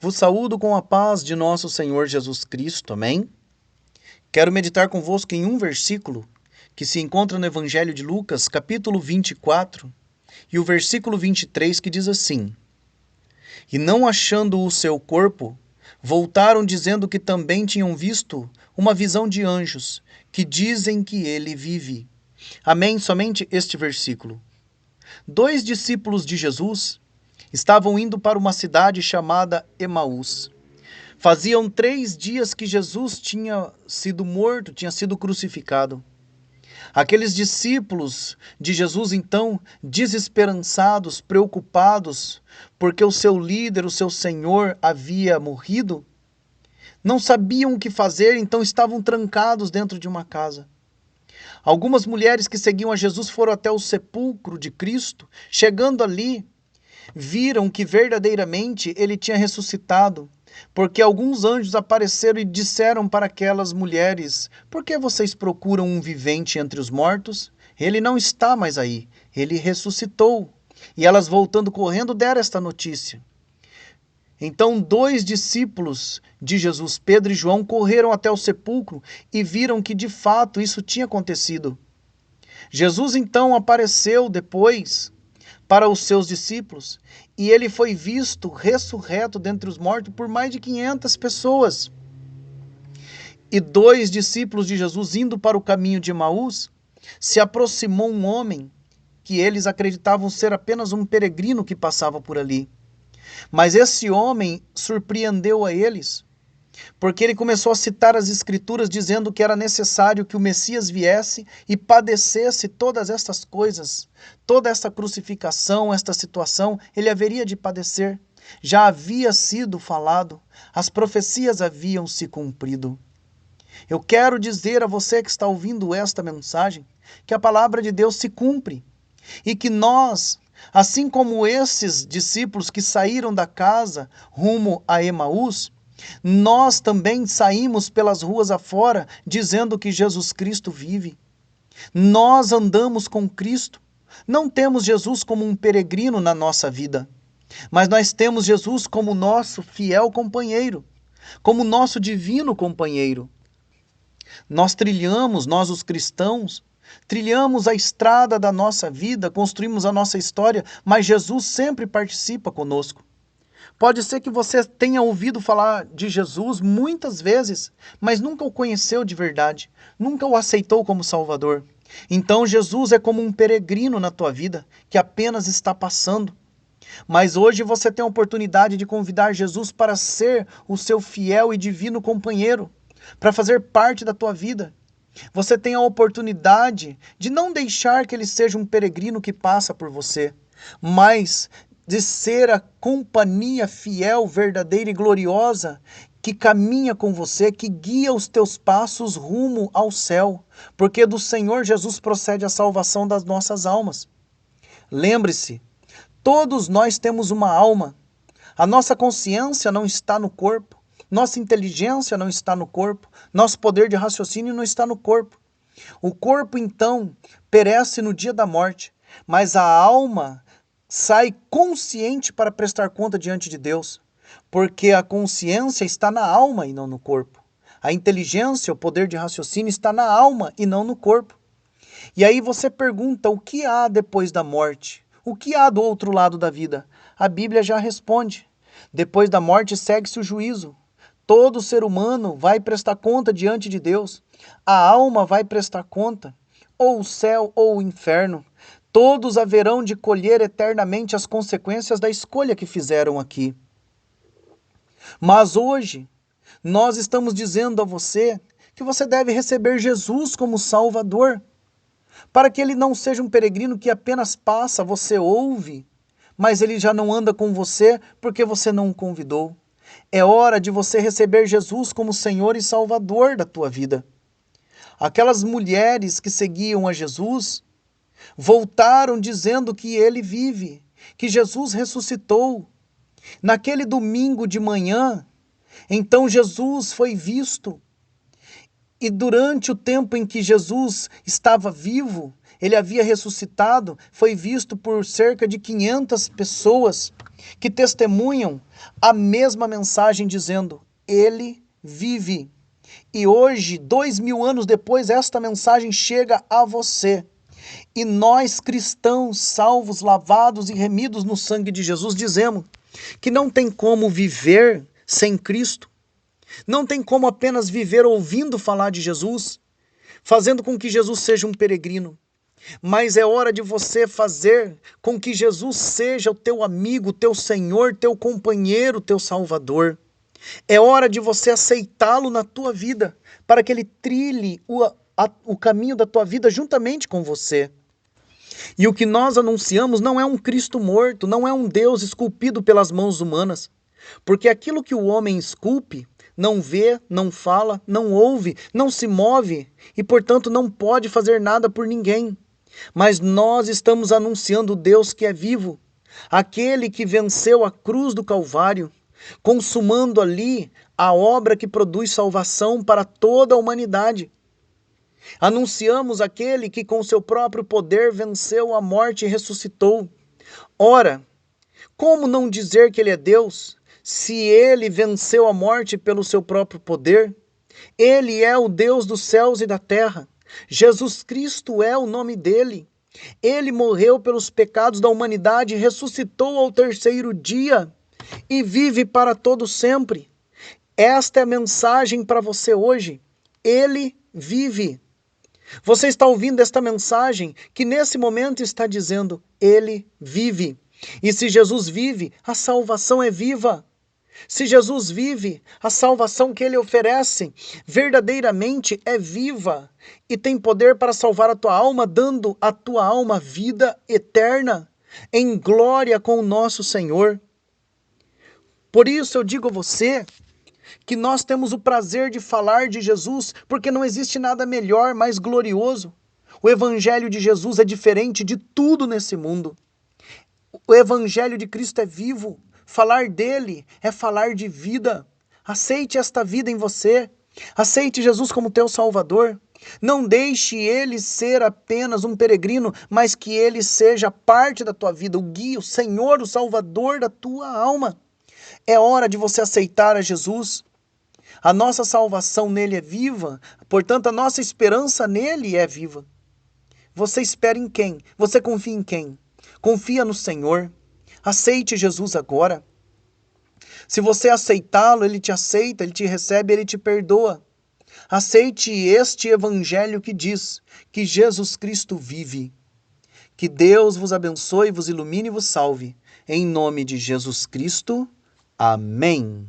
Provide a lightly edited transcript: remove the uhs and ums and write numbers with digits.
Vos saúdo com a paz de nosso Senhor Jesus Cristo, amém? Quero meditar convosco em um versículo que se encontra no Evangelho de Lucas, capítulo 24, e o versículo 23, que diz assim: E não achando o seu corpo, voltaram dizendo que também tinham visto uma visão de anjos, que dizem que ele vive. Amém? Somente este versículo. 2 discípulos de Jesus estavam indo para uma cidade chamada Emaús. Faziam 3 dias que Jesus tinha sido morto, tinha sido crucificado. Aqueles discípulos de Jesus, então, desesperançados, preocupados, porque o seu líder, o seu Senhor, havia morrido, não sabiam o que fazer, então estavam trancados dentro de uma casa. Algumas mulheres que seguiam a Jesus foram até o sepulcro de Cristo. Chegando ali, viram que verdadeiramente ele tinha ressuscitado, porque alguns anjos apareceram e disseram para aquelas mulheres: por que vocês procuram um vivente entre os mortos? Ele não está mais aí, ele ressuscitou. E elas, voltando correndo, deram esta notícia. Então 2 discípulos de Jesus, Pedro e João, correram até o sepulcro e viram que de fato isso tinha acontecido. Jesus então apareceu depois para os seus discípulos, e ele foi visto ressurreto dentre os mortos por mais de 500 pessoas. E 2 discípulos de Jesus, indo para o caminho de Emaús, se aproximou um homem que eles acreditavam ser apenas um peregrino que passava por ali. Mas esse homem surpreendeu a eles, porque ele começou a citar as Escrituras dizendo que era necessário que o Messias viesse e padecesse todas estas coisas, toda esta crucificação, esta situação, ele haveria de padecer. Já havia sido falado, as profecias haviam se cumprido. Eu quero dizer a você que está ouvindo esta mensagem, que a palavra de Deus se cumpre, e que nós, assim como esses discípulos que saíram da casa rumo a Emaús, nós também saímos pelas ruas afora dizendo que Jesus Cristo vive. Nós andamos com Cristo. Não temos Jesus como um peregrino na nossa vida, mas nós temos Jesus como nosso fiel companheiro, como nosso divino companheiro. Nós os cristãos, trilhamos a estrada da nossa vida, construímos a nossa história, mas Jesus sempre participa conosco. Pode ser que você tenha ouvido falar de Jesus muitas vezes, mas nunca o conheceu de verdade, nunca o aceitou como Salvador. Então Jesus é como um peregrino na tua vida, que apenas está passando. Mas hoje você tem a oportunidade de convidar Jesus para ser o seu fiel e divino companheiro, para fazer parte da tua vida. Você tem a oportunidade de não deixar que ele seja um peregrino que passa por você, mas de ser a companhia fiel, verdadeira e gloriosa que caminha com você, que guia os teus passos rumo ao céu, porque do Senhor Jesus procede a salvação das nossas almas. Lembre-se, todos nós temos uma alma. A nossa consciência não está no corpo, nossa inteligência não está no corpo, nosso poder de raciocínio não está no corpo. O corpo, então, perece no dia da morte, mas a alma sai consciente para prestar conta diante de Deus, porque a consciência está na alma e não no corpo. A inteligência, o poder de raciocínio está na alma e não no corpo. E aí você pergunta, o que há depois da morte? O que há do outro lado da vida? A Bíblia já responde. Depois da morte segue-se o juízo. Todo ser humano vai prestar conta diante de Deus. A alma vai prestar conta, ou o céu ou o inferno. Todos haverão de colher eternamente as consequências da escolha que fizeram aqui. Mas hoje, nós estamos dizendo a você que você deve receber Jesus como Salvador, para que ele não seja um peregrino que apenas passa, você ouve, mas ele já não anda com você porque você não o convidou. É hora de você receber Jesus como Senhor e Salvador da tua vida. Aquelas mulheres que seguiam a Jesus voltaram dizendo que ele vive, que Jesus ressuscitou. Naquele domingo de manhã, então Jesus foi visto. E durante o tempo em que Jesus estava vivo, ele havia ressuscitado, foi visto por cerca de 500 pessoas que testemunham a mesma mensagem dizendo: ele vive. E hoje, 2000 anos depois, esta mensagem chega a você. E nós, cristãos, salvos, lavados e remidos no sangue de Jesus, dizemos que não tem como viver sem Cristo. Não tem como apenas viver ouvindo falar de Jesus, fazendo com que Jesus seja um peregrino. Mas é hora de você fazer com que Jesus seja o teu amigo, teu Senhor, teu companheiro, teu Salvador. É hora de você aceitá-lo na tua vida, para que ele trilhe o caminho da tua vida juntamente com você. E o que nós anunciamos não é um Cristo morto, não é um Deus esculpido pelas mãos humanas. Porque aquilo que o homem esculpe, não vê, não fala, não ouve, não se move e, portanto, não pode fazer nada por ninguém. Mas nós estamos anunciando o Deus que é vivo, aquele que venceu a cruz do Calvário, consumando ali a obra que produz salvação para toda a humanidade. Anunciamos aquele que com seu próprio poder venceu a morte e ressuscitou. Ora, como não dizer que ele é Deus, se ele venceu a morte pelo seu próprio poder? Ele é o Deus dos céus e da terra. Jesus Cristo é o nome dele. Ele morreu pelos pecados da humanidade, ressuscitou ao terceiro dia e vive para todo sempre. Esta é a mensagem para você hoje. Ele vive. Você está ouvindo esta mensagem que nesse momento está dizendo: ele vive. E se Jesus vive, a salvação é viva. Se Jesus vive, a salvação que ele oferece verdadeiramente é viva e tem poder para salvar a tua alma, dando à tua alma vida eterna, em glória com o nosso Senhor. Por isso eu digo a você que nós temos o prazer de falar de Jesus, porque não existe nada melhor, mais glorioso. O Evangelho de Jesus é diferente de tudo nesse mundo. O Evangelho de Cristo é vivo. Falar dele é falar de vida. Aceite esta vida em você. Aceite Jesus como teu Salvador. Não deixe ele ser apenas um peregrino, mas que ele seja parte da tua vida, o guia, o Senhor, o Salvador da tua alma. É hora de você aceitar a Jesus. A nossa salvação nele é viva, portanto a nossa esperança nele é viva. Você espera em quem? Você confia em quem? Confia no Senhor. Aceite Jesus agora. Se você aceitá-lo, ele te aceita, ele te recebe, ele te perdoa. Aceite este evangelho que diz que Jesus Cristo vive. Que Deus vos abençoe, vos ilumine e vos salve. Em nome de Jesus Cristo. Amém.